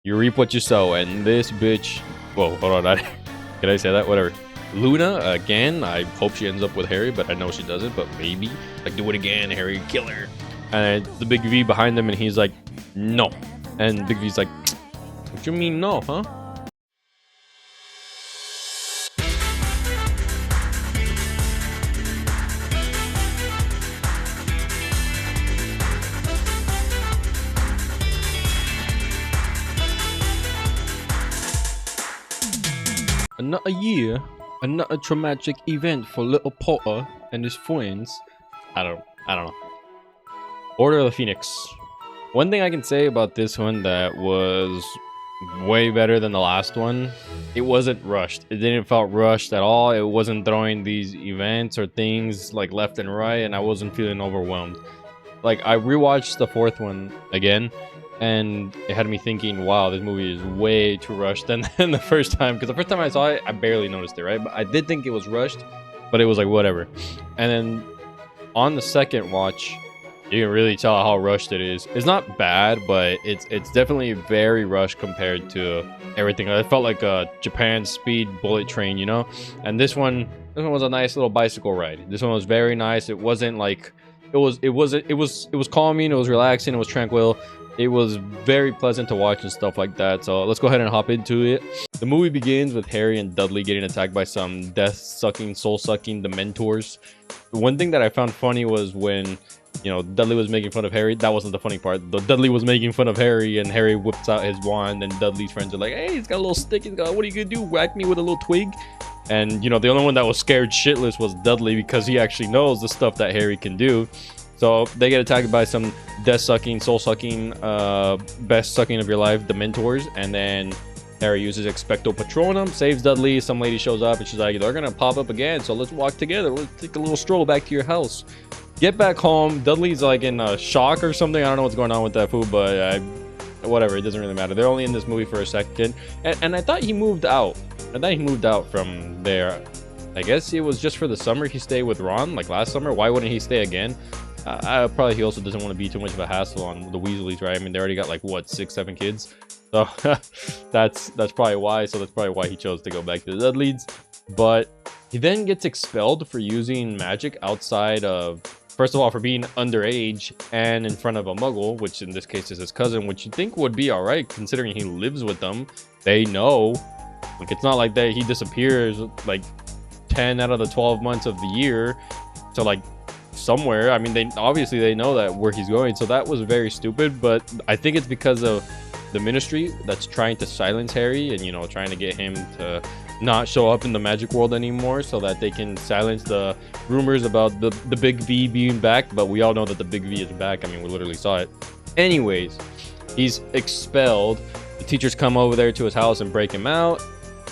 You reap what you sow, and this bitch. Whoa, hold on. Can I say that? Whatever. Luna, again, I hope she ends up with Harry, but I know she doesn't, but maybe. Like, do it again, Harry, kill her. And the Big V behind him, and he's like, no. And Big V's like, what you mean no, huh? Another year, another traumatic event for little Potter and his friends. I don't know. Order of the Phoenix. One thing I can say about this one that was way better than the last one, it wasn't rushed. It didn't felt rushed at all. It wasn't throwing these events or things like left and right, and I wasn't feeling overwhelmed. Like, I rewatched the fourth one again, and it had me thinking, wow, this movie is way too rushed than the first time. Because the first time I saw it, I barely noticed it, right? But I did think it was rushed, but it was like, whatever. And then on the second watch, you can really tell how rushed it is. It's not bad, but it's definitely very rushed compared to everything. It felt like a Japan speed bullet train, you know? And this one was a nice little bicycle ride. This one was very nice. It wasn't like it was calming, it was relaxing, it was tranquil. It was very pleasant to watch and stuff like that. So let's go ahead and hop into it. The movie begins with Harry and Dudley getting attacked by some death-sucking, soul-sucking Dementors. One thing that I found funny was when, you know, Dudley was making fun of Harry. That wasn't the funny part. The Dudley was making fun of Harry, and Harry whips out his wand, and Dudley's friends are like, hey, he's got a little stick. He's got, what are you gonna do? Whack me with a little twig? And, you know, the only one that was scared shitless was Dudley, because he actually knows the stuff that Harry can do. So they get attacked by some death-sucking, soul-sucking, best-sucking of your life Dementors, and then Harry uses Expecto Patronum, saves Dudley. Some lady shows up, and she's like, they're gonna pop up again, so let's walk together. Let's take a little stroll back to your house. Get back home. Dudley's like in a shock or something. I don't know what's going on with that food, but whatever. It doesn't really matter. They're only in this movie for a second, and I thought he moved out. I thought he moved out from there. I guess it was just for the summer. He stayed with Ron like last summer. Why wouldn't he stay again? Probably he also doesn't want to be too much of a hassle on the Weasleys, right? I mean, they already got like what, 6-7 kids, so that's probably why. So that's probably why he chose to go back to the Dudleys. But he then gets expelled for using magic outside of, first of all, for being underage and in front of a Muggle, which in this case is his cousin, which you think would be all right considering he lives with them. They know, like, it's not like that he disappears like 10 out of the 12 months of the year to like somewhere. I mean, they obviously know that where he's going, so that was very stupid. But I think it's because of the Ministry that's trying to silence Harry and, you know, trying to get him to not show up in the magic world anymore, so that they can silence the rumors about the Big V being back. But we all know that the Big V is back. I mean, we literally saw it. Anyways, he's expelled. The teachers come over there to his house and break him out.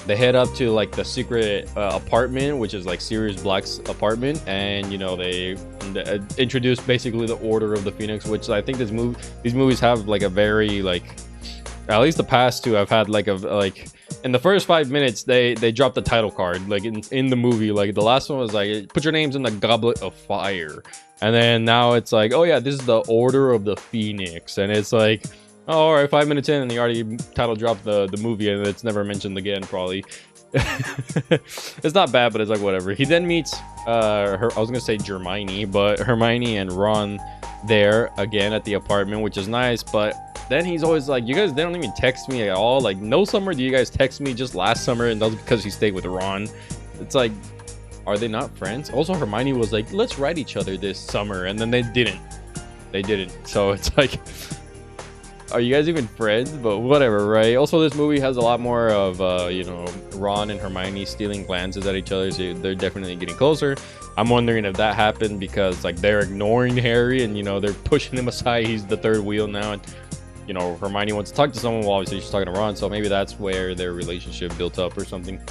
They head up to like the secret apartment, which is like Sirius Black's apartment, and, you know, they introduce basically the Order of the Phoenix, which I think these movies have like a very, like, at least the past two have had like in the first 5 minutes they dropped the title card like in the movie. Like the last one was like, put your names in the Goblet of Fire, and then now it's like, oh yeah, this is the Order of the Phoenix, and it's like, oh, all right, 5 minutes in and he already title dropped the movie, and it's never mentioned again probably. It's not bad, but it's like whatever. He then meets I was gonna say Hermione, but Hermione and Ron there again at the apartment, which is nice. But then he's always like, you guys, they don't even text me at all. Like, no summer do you guys text me, just last summer, and that was because he stayed with Ron. It's like, are they not friends? Also, Hermione was like, let's write each other this summer, and then they didn't. So it's like, are you guys even friends? But whatever, right? Also, this movie has a lot more of you know, Ron and Hermione stealing glances at each other, so they're definitely getting closer. I'm wondering if that happened because like they're ignoring Harry and, you know, they're pushing him aside. He's the third wheel now, and, you know, Hermione wants to talk to someone. Well, obviously she's talking to Ron, so maybe that's where their relationship built up or something.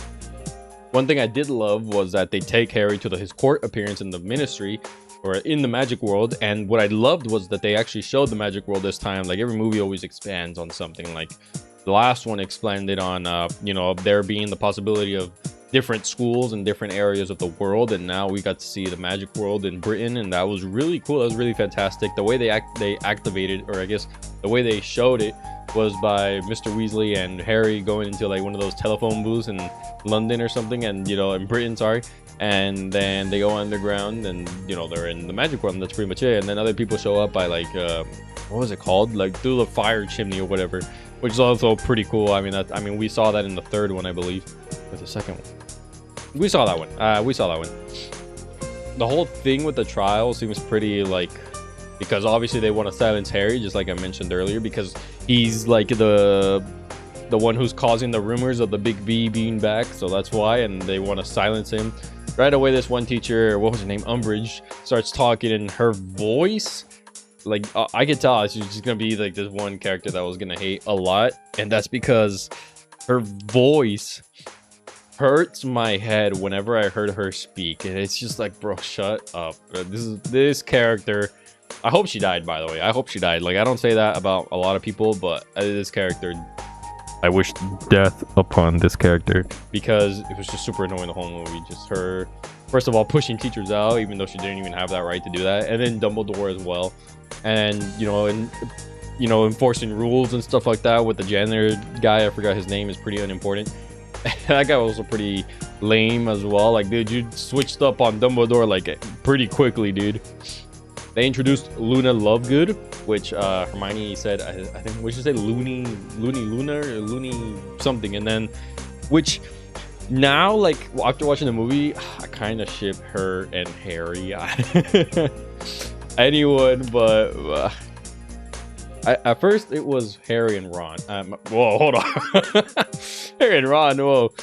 One thing I did love was that they take Harry to his court appearance in the Ministry, or in the magic world, and what I loved was that they actually showed the magic world this time. Like, every movie always expands on something. Like the last one expanded on you know, there being the possibility of different schools in different areas of the world, and now we got to see the magic world in Britain, and that was really cool. That was really fantastic. The way they activated, or I guess the way they showed it, was by Mr. Weasley and Harry going into like one of those telephone booths in London or something, and in Britain, sorry. And then they go underground, and they're in the magic world, and that's pretty much it. And then other people show up by like what was it called, like through the fire chimney or whatever, which is also pretty cool. I mean, we saw that in the third one, I believe, or the second one. We saw that one. The whole thing with the trial seems pretty like, because obviously they want to silence Harry, just like I mentioned earlier, because he's like the one who's causing the rumors of the Big V being back, so that's why, and they want to silence him. Right away, this one teacher, what was her name, Umbridge, starts talking in her voice. Like, I could tell she's just gonna be like this one character that I was gonna hate a lot, and that's because her voice hurts my head whenever I heard her speak, and it's just like, bro, shut up. This character. I hope she died, by the way. I hope she died. Like, I don't say that about a lot of people, but this character, I wish death upon this character, because it was just super annoying the whole movie. Just her, first of all, pushing teachers out, even though she didn't even have that right to do that, and then Dumbledore as well, and enforcing rules and stuff like that with the janitor guy. I forgot his name, is pretty unimportant. That guy was also pretty lame as well. Like, dude, you switched up on Dumbledore like pretty quickly, dude. They introduced Luna Lovegood, which Hermione said, I think we should say Loony Luna or Loony something, and then, which now, like, after watching the movie, I kind of ship her and Harry. Anyone, but at first it was Harry and Ron. Whoa, hold on. Harry and Ron, whoa.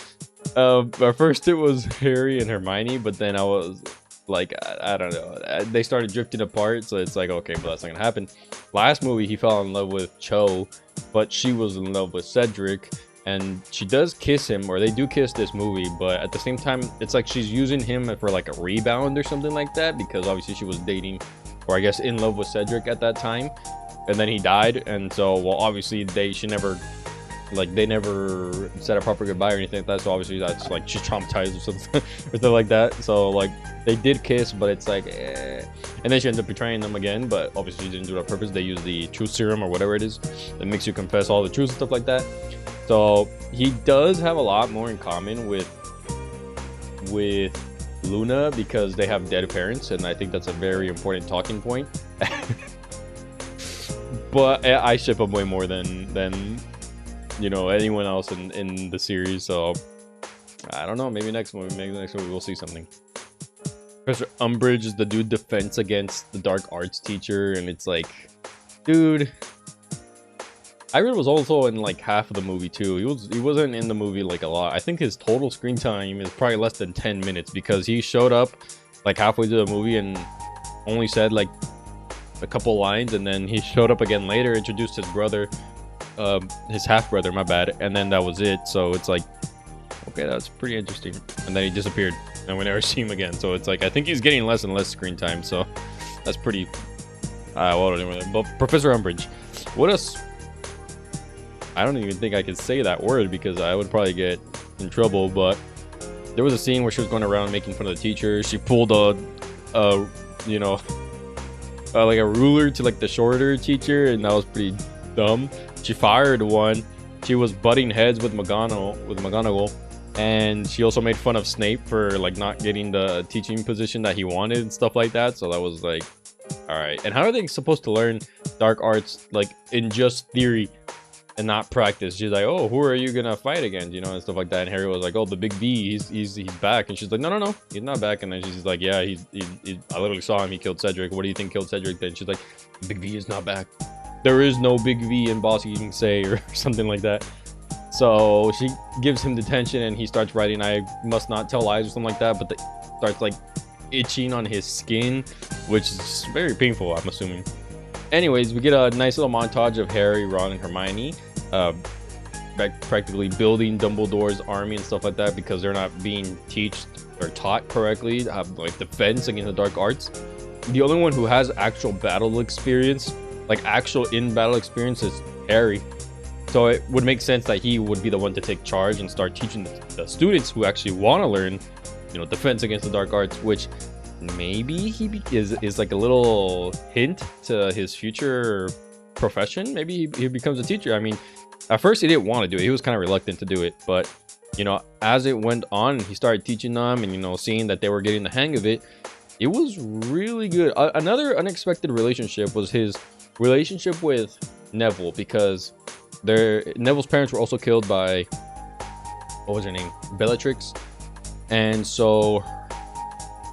At first it was Harry and Hermione, but then I was like, I don't know, they started drifting apart, so it's like, okay, but that's not gonna happen. Last movie he fell in love with Cho, but she was in love with Cedric, and she does kiss him, or they do kiss this movie, but at the same time it's like she's using him for like a rebound or something like that, because obviously she was dating, or I guess in love with Cedric at that time, and then he died, and so, well, obviously they never said a proper goodbye or anything like that, so obviously that's like she's traumatized or something like that. So like they did kiss, but it's like and then she ends up betraying them again, but obviously she didn't do it on purpose. They use the truth serum or whatever it is that makes you confess all the truth and stuff like that. So he does have a lot more in common with Luna, because they have dead parents, and I think that's a very important talking point. But I ship him way more than anyone else in the series, so I don't know, maybe next movie we'll see something. Professor Umbridge is the dude defense against the dark arts teacher, and it's like, dude, Hagrid was also in like half of the movie too. He wasn't in the movie like a lot. I think his total screen time is probably less than 10 minutes, because he showed up like halfway through the movie and only said like a couple lines, and then he showed up again later, introduced his brother, his half brother, my bad, and then that was it. So it's like, okay, that's pretty interesting. And then he disappeared, and we never see him again. So it's like, I think he's getting less and less screen time, so that's pretty but Professor Umbridge, what else? I don't even think I could say that word, because I would probably get in trouble, but there was a scene where she was going around making fun of the teacher. She pulled like a ruler to like the shorter teacher, and that was pretty dumb. She fired one. She was butting heads with McGonagall, and she also made fun of Snape for like not getting the teaching position that he wanted and stuff like that. So that was like, all right. And how are they supposed to learn dark arts like in just theory and not practice? She's like, oh, who are you gonna fight against, and stuff like that. And Harry was like, oh, the Big V, he's back. And she's like, no, he's not back. And then she's like, yeah, I literally saw him, he killed Cedric. What do you think killed Cedric? Then she's like, Big V is not back. There is no Big V in Boss Eating Say, or something like that. So she gives him detention, and he starts writing, I must not tell lies, or something like that, but starts like itching on his skin, which is very painful, I'm assuming. Anyways, we get a nice little montage of Harry, Ron, and Hermione practically building Dumbledore's army and stuff like that, because they're not being taught correctly to have like defense against the dark arts. The only one who has actual battle experience, like actual in-battle experience, is Harry. So it would make sense that he would be the one to take charge and start teaching the students who actually want to learn, defense against the dark arts, which maybe he is like a little hint to his future profession. Maybe he becomes a teacher. I mean, at first he didn't want to do it. He was kind of reluctant to do it, but you know, as it went on, he started teaching them, and you know, seeing that they were getting the hang of it. It was really good. Another unexpected relationship was his relationship with Neville, because Neville's parents were also killed by, what was her name, Bellatrix, and so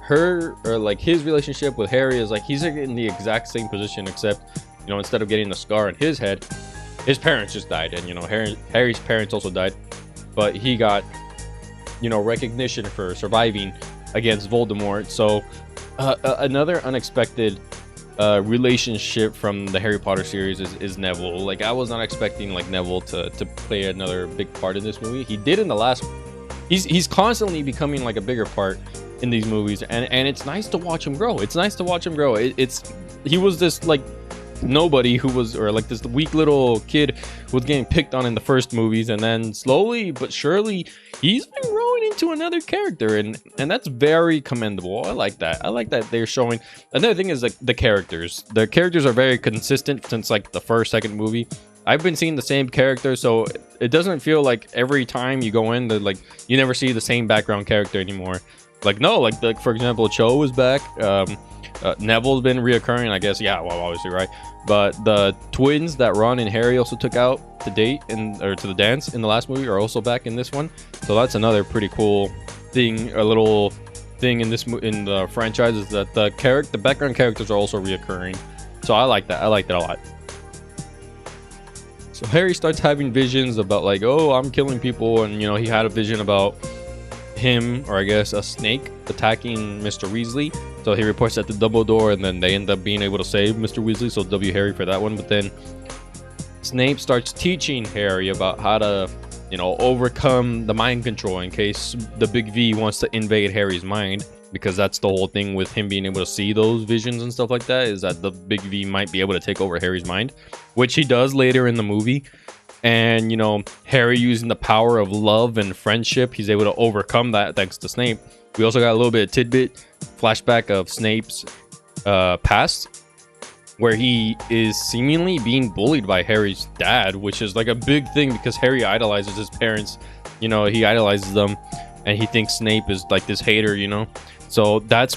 his relationship with Harry is like he's in the exact same position, except you know, instead of getting the scar on his head, his parents just died, and you know, Harry's parents also died, but he got, you know, recognition for surviving against Voldemort. So another unexpected relationship from the Harry Potter series is Neville. Like, I was not expecting like Neville to play another big part in this movie. He did in the last. He's constantly becoming like a bigger part in these movies, and it's nice to watch him grow. It's nice to watch him grow. He was this like nobody who was, or like this weak little kid who was getting picked on in the first movies, and then slowly but surely he's been growing into another character, and that's very commendable. I like that they're showing. Another thing is like the characters are very consistent since like the first, second movie. I've been seeing the same character, so it doesn't feel like every time you go in that like you never see the same background character anymore. Like, no, like for example, Cho is back. Neville's been reoccurring, I guess. Yeah, well, obviously, right? But the twins that Ron and Harry also took out to date to the dance in the last movie are also back in this one. So that's another pretty cool thing, a little thing in the franchise, is that the background characters are also reoccurring. So I like that. I like that a lot. So Harry starts having visions about like, oh, I'm killing people, and you know, he had a vision about him, or I guess a snake, attacking Mr. Weasley. So he reports that to Dumbledore, and then they end up being able to save Mr. Weasley. So W Harry for that one. But then Snape starts teaching Harry about how to, you know, overcome the mind control in case the Big V wants to invade Harry's mind, because that's the whole thing with him being able to see those visions and stuff like that, is that the Big V might be able to take over Harry's mind, which he does later in the movie. And you know, Harry using the power of love and friendship, he's able to overcome that thanks to Snape. We also got a little bit of tidbit flashback of Snape's past, where he is seemingly being bullied by Harry's dad, which is like a big thing because Harry idolizes his parents. You know, he idolizes them, and he thinks Snape is like this hater, you know. So that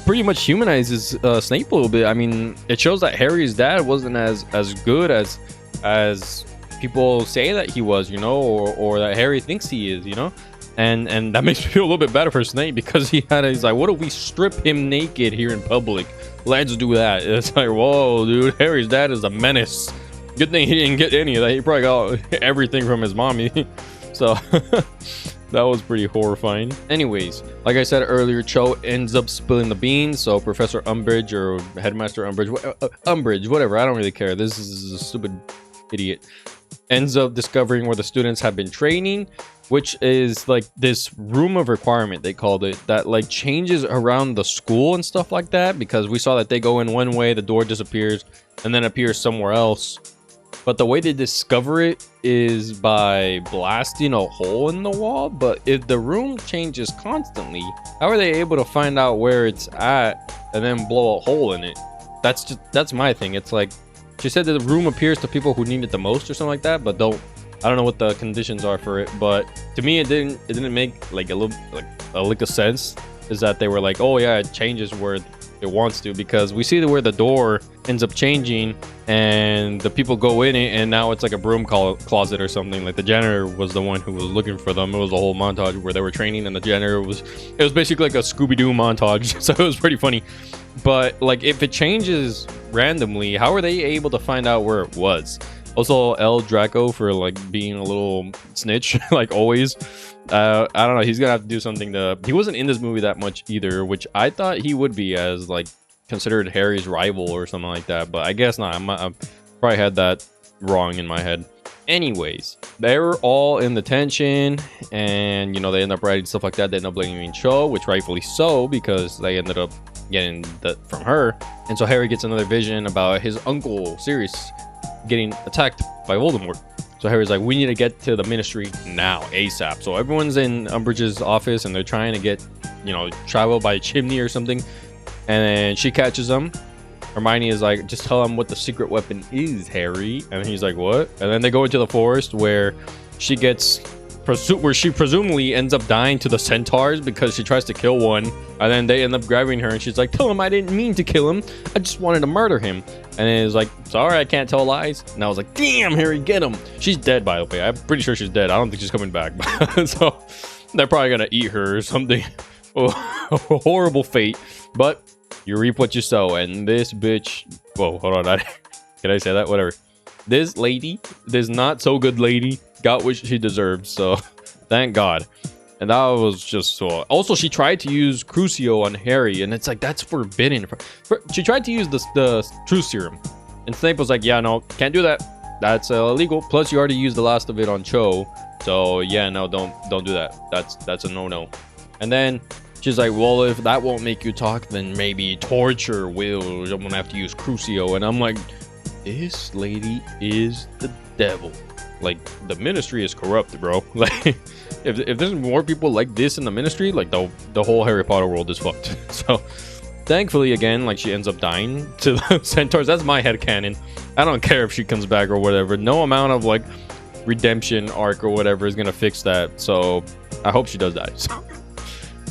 pretty much humanizes Snape a little bit. I mean, it shows that Harry's dad wasn't as good as people say that he was, you know, or that Harry thinks he is, you know. And that makes me feel a little bit better for Snape, because he's like, what if we strip him naked here in public? Let's do that. It's like, whoa, dude, Harry's dad is a menace. Good thing he didn't get any of that. He probably got everything from his mommy. So that was pretty horrifying. Anyways, like I said earlier, Cho ends up spilling the beans. So Professor Umbridge, or Headmaster Umbridge, Umbridge, whatever, I don't really care. This is a stupid idiot. Ends up discovering where the students have been training, which is like this room of requirement, they called it, that like changes around the school and stuff like that, because we saw that they go in one way, the door disappears, and then appears somewhere else. But the way they discover it is by blasting a hole in the wall. But if the room changes constantly, how are they able to find out where it's at and then blow a hole in it? That's my thing. It's like, she said that the room appears to people who need it the most or something like that, but I don't know what the conditions are for it. But to me, it didn't make like a lick of sense, is that they were like, oh yeah, it changes where it wants to, because we see where the door ends up changing and the people go in it, and now it's like a broom closet or something. Like the janitor was the one who was looking for them. It was a whole montage where they were training, and the janitor was basically like a Scooby-Doo montage. So it was pretty funny. But like, if it changes randomly, how are they able to find out where it was? Also, El Draco for like being a little snitch, like always. I don't know. He's gonna have to do something he wasn't in this movie that much either, which I thought he would be, as like considered Harry's rival or something like that. But I guess not. I probably had that wrong in my head. Anyways, they were all in the tension, and you know, they end up writing stuff like that. They end up blaming Cho, which rightfully so, because they ended up getting that from her. And so Harry gets another vision about his uncle Sirius getting attacked by Voldemort. So Harry's like, we need to get to the ministry now, ASAP. So everyone's in Umbridge's office, and they're trying to get, you know, travel by chimney or something. And then she catches them, Hermione is like, just tell him what the secret weapon is, Harry. And he's like, what? And then they go into the forest where she gets where she presumably ends up dying to the centaurs because she tries to kill one, and then they end up grabbing her and she's like, tell him I didn't mean to kill him, I just wanted to murder him. And it's like, sorry, I can't tell lies. And I was like, damn, Harry, get him. She's dead, by the way. I'm pretty sure she's dead. I don't think she's coming back. So they're probably gonna eat her or something. Oh, horrible fate, but you reap what you sow. And this bitch, whoa, hold on, can I say that? Whatever. This lady, this not so good lady, got what she deserved, so thank God. And that was just so. Also, she tried to use Crucio on Harry, and it's like, that's forbidden. She tried to use the truth serum, and Snape was like, yeah, no, can't do that, that's illegal. Plus you already used the last of it on Cho, so yeah, no, don't do that. That's a no-no. And then she's like, well, if that won't make you talk, then maybe torture will. I'm gonna have to use Crucio. And I'm like, this lady is the devil. Like, the ministry is corrupt, bro. Like, if there's more people like this in the ministry, like the whole Harry Potter world is fucked. So thankfully, again, like, she ends up dying to the centaurs. That's my headcanon. I don't care if she comes back or whatever. No amount of like redemption arc or whatever is gonna fix that. So I hope she does die. So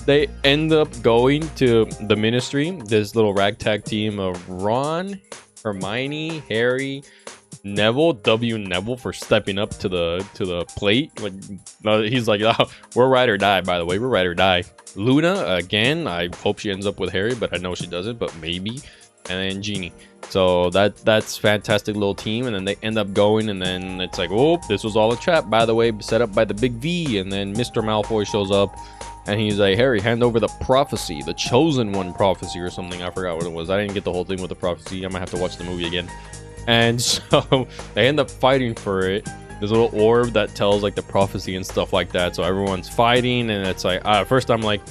they end up going to the ministry, this little ragtag team of Ron, Hermione, Harry, Neville, Neville for stepping up to the plate. Like, he's like, oh, we're ride or die, by the way, we're ride or die. Luna, again, I hope she ends up with Harry, but I know she doesn't, but maybe. And then Ginny. So that's fantastic little team. And then they end up going, and then it's like, oh, this was all a trap, by the way, set up by the big V. And then Mr. Malfoy shows up, and he's like, Harry, hand over the prophecy, the chosen one prophecy or something. I forgot what it was. I didn't get the whole thing with the prophecy. I might have to watch the movie again. And so they end up fighting for it. This little orb that tells like the prophecy and stuff like that. So everyone's fighting, and it's like, at first I'm like,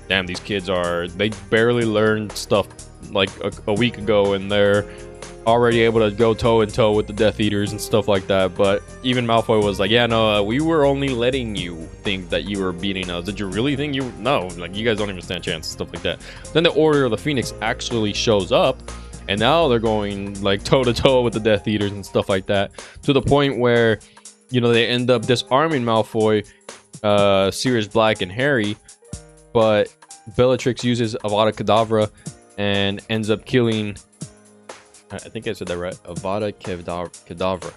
damn, these kids they barely learned stuff like a week ago, and they're already able to go toe and toe with the Death Eaters and stuff like that. But even Malfoy was like, yeah, no, we were only letting you think that you were beating us. Did you really think you? No, like, you guys don't even stand a chance and stuff like that. Then the Order of the Phoenix actually shows up, and now they're going like toe to toe with the Death Eaters and stuff like that, to the point where, you know, they end up disarming Malfoy, Sirius Black, and Harry. But Bellatrix uses Avada Kedavra and ends up killing, I think I said that right, Avada Kedavra,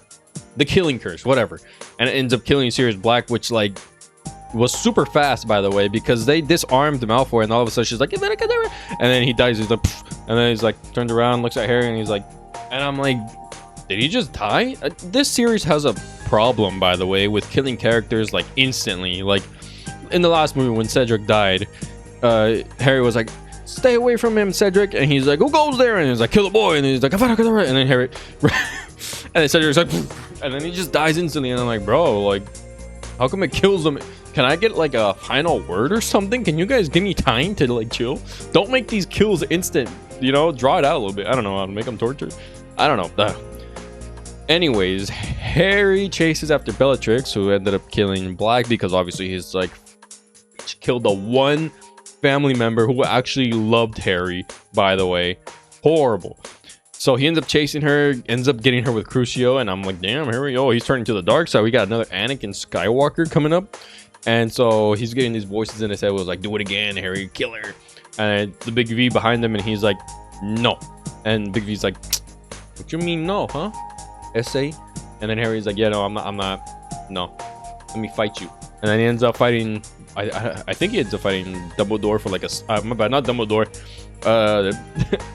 the killing curse, whatever. And it ends up killing Sirius Black, which like was super fast, by the way, because they disarmed Malfoy, and all of a sudden she's like, Avada Kedavra, and then he dies. He's like, pfft. And then he's like, turns around, looks at Harry, and he's like, and I'm like, did he just die? This series has a problem, by the way, with killing characters like instantly. Like in the last movie when Cedric died, Harry was like, stay away from him, Cedric. And he's like, who goes there? And he's like, kill the boy. And he's like, Avada Kedavra. And then Harry and then Cedric's like, and then he just dies instantly. And I'm like, bro, like, how come it kills him? Can I get like a final word or something? Can you guys give me time to like chill? Don't make these kills instant, you know, draw it out a little bit. I don't know how to make them tortured. I don't know. Anyways, Harry chases after Bellatrix, who ended up killing Black, because obviously he's like killed the one family member who actually loved Harry, by the way. Horrible. So he ends up chasing her, ends up getting her with Crucio, and I'm like, damn, Harry, oh, he's turning to the dark side. We got another Anakin Skywalker coming up. And so he's getting these voices in his head, was like, do it again, Harry, kill her. And the big V behind him, and he's like, no. And Big V's like, what you mean no, huh? Essay. And then Harry's like, yeah, no, I'm not, no, let me fight you. And then he ends up fighting, I think he ends up fighting Dumbledore for like my bad, not Dumbledore.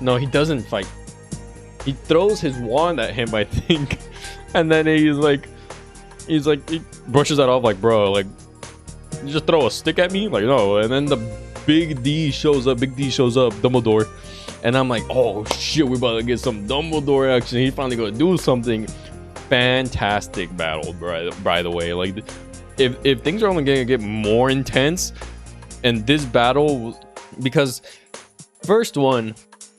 No, he doesn't fight. He throws his wand at him, I think. And then he brushes that off like, bro, like, you just throw a stick at me? Like, no. And then the Big D shows up, Dumbledore. And I'm like, oh shit, we're about to get some Dumbledore action. He's finally gonna do something. Fantastic battle, by the way. Like, if things are only gonna get more intense, and this battle, because first one,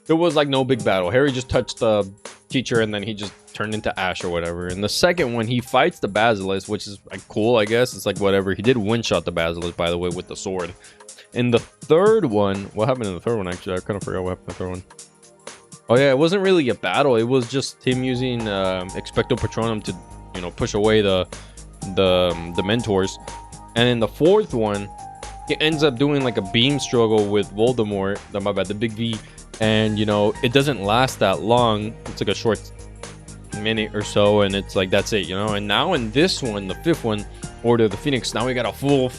there was like no big battle. Harry just touched the teacher, and then he just turned into ash or whatever. And the second one, he fights the basilisk, which is like cool, I guess. It's like whatever. He did one-shot the basilisk, by the way, with the sword. In the third one, what happened in the third one? Actually, I kind of forgot what happened in the third one. Oh yeah, it wasn't really a battle. It was just him using Expecto Patronum to, you know, push away the mentors. And in the fourth one, he ends up doing like a beam struggle with Voldemort. My bad, the Big V. And you know, it doesn't last that long. It's like a short minute or so, and it's like that's it, you know. And now in this one, the fifth one, Order of the Phoenix, now we got a full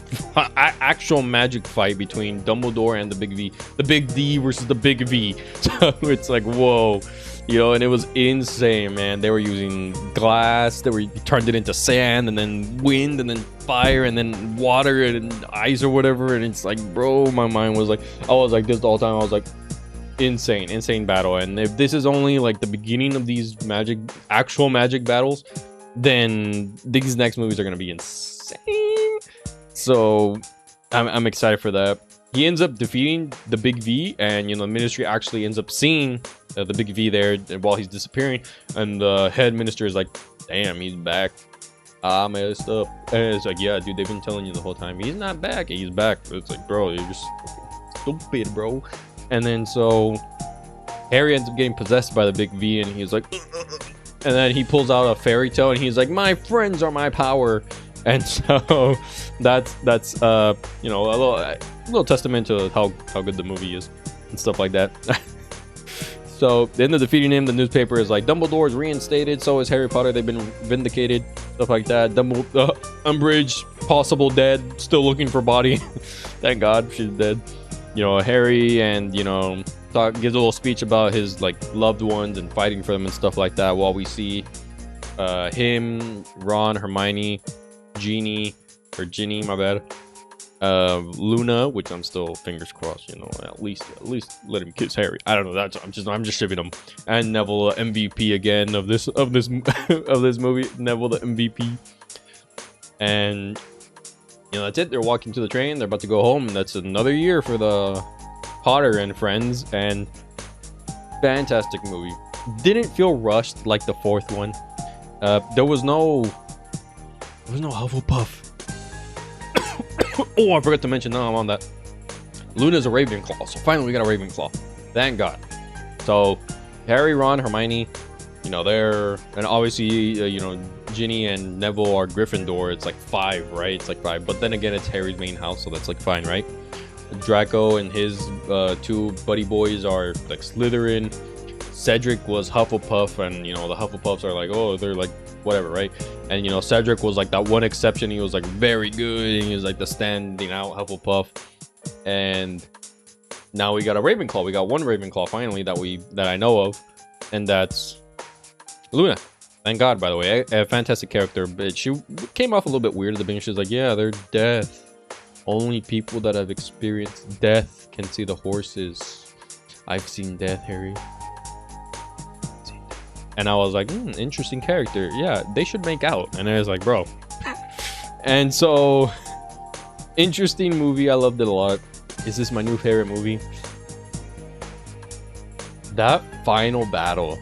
actual magic fight between Dumbledore and the Big V, the Big D versus the Big V. So it's like, whoa, you know. And it was insane, man. They were using glass, they turned it into sand, and then wind, and then fire, and then water and ice or whatever. And it's like, bro, my mind was like, I was like this the whole time. I was like, insane battle. And if this is only like the beginning of these actual magic battles, then these next movies are gonna be insane. So I'm excited for that. He ends up defeating the Big V, and you know, the ministry actually ends up seeing the Big V there while he's disappearing, and the head minister is like, damn, he's back. I messed up. And it's like, yeah, dude, they've been telling you the whole time he's not back. He's back. It's like, bro, you're just stupid, bro. And then so Harry ends up getting possessed by the Big V, and he's like, and then he pulls out a fairy tale, and he's like, my friends are my power. And so that's you know, a little testament to how good the movie is and stuff like that. So they end up defeating him. The newspaper is like, Dumbledore is reinstated, so is Harry Potter, they've been vindicated, stuff like that. Umbridge possible dead, still looking for body. Thank God she's dead. You know, Harry, and you know, gives a little speech about his like loved ones and fighting for them and stuff like that, while we see him, Ron, Hermione, Ginny, my bad, Luna, which I'm still fingers crossed, you know, at least let him kiss Harry. I don't know, that's I'm just shipping him. And Neville, MVP again of this of this movie, Neville the MVP. And you know, that's it. They're walking to the train. They're about to go home. And that's another year for the Potter and Friends. And fantastic movie. Didn't feel rushed like the fourth one. There was no Hufflepuff. Oh, I forgot to mention. No, I'm on that. Luna's a Ravenclaw. So finally, we got a Ravenclaw. Thank God. So Harry, Ron, Hermione, you know, they're, and obviously, you know, Ginny and Neville are Gryffindor. It's like 5, right? It's like 5. But then again, it's Harry's main house, so that's like fine, right? Draco and his 2 buddy boys are like Slytherin. Cedric was Hufflepuff, and you know, the Hufflepuffs are like, oh, they're like whatever, right? And you know, Cedric was like that one exception. He was like very good, and he was like the standing out Hufflepuff. And now we got a Ravenclaw. We got one Ravenclaw finally that I know of, and that's Luna. Thank God, by the way. A fantastic character, but she came off a little bit weird at the beginning. She was like, yeah, they're death. Only people that have experienced death can see the horses. I've seen death, Harry. And I was like, interesting character. Yeah, they should make out. And I was like, bro. And so, interesting movie. I loved it a lot. Is this my new favorite movie? That final battle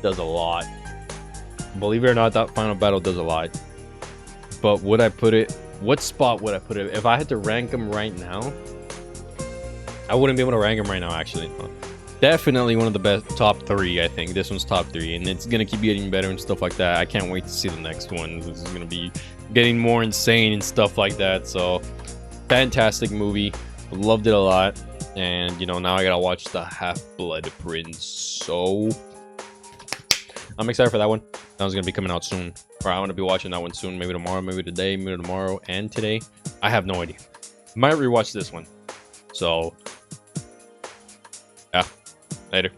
does a lot. Believe it or not, that final battle does a lot. But would I put it, what spot would I put it? If I had to rank them right now, I wouldn't be able to rank them right now, actually. Definitely one of the best, top 3, I think. This one's top 3, and it's gonna keep getting better and stuff like that. I can't wait to see the next one. This is gonna be getting more insane and stuff like that. So, fantastic movie. Loved it a lot. And, you know, now I gotta watch the Half-Blood Prince. So, I'm excited for that one. That one's gonna be coming out soon. Or I'm gonna be watching that one soon. Maybe tomorrow, maybe today, maybe tomorrow, and today. I have no idea. Might rewatch this one. So, yeah. Later.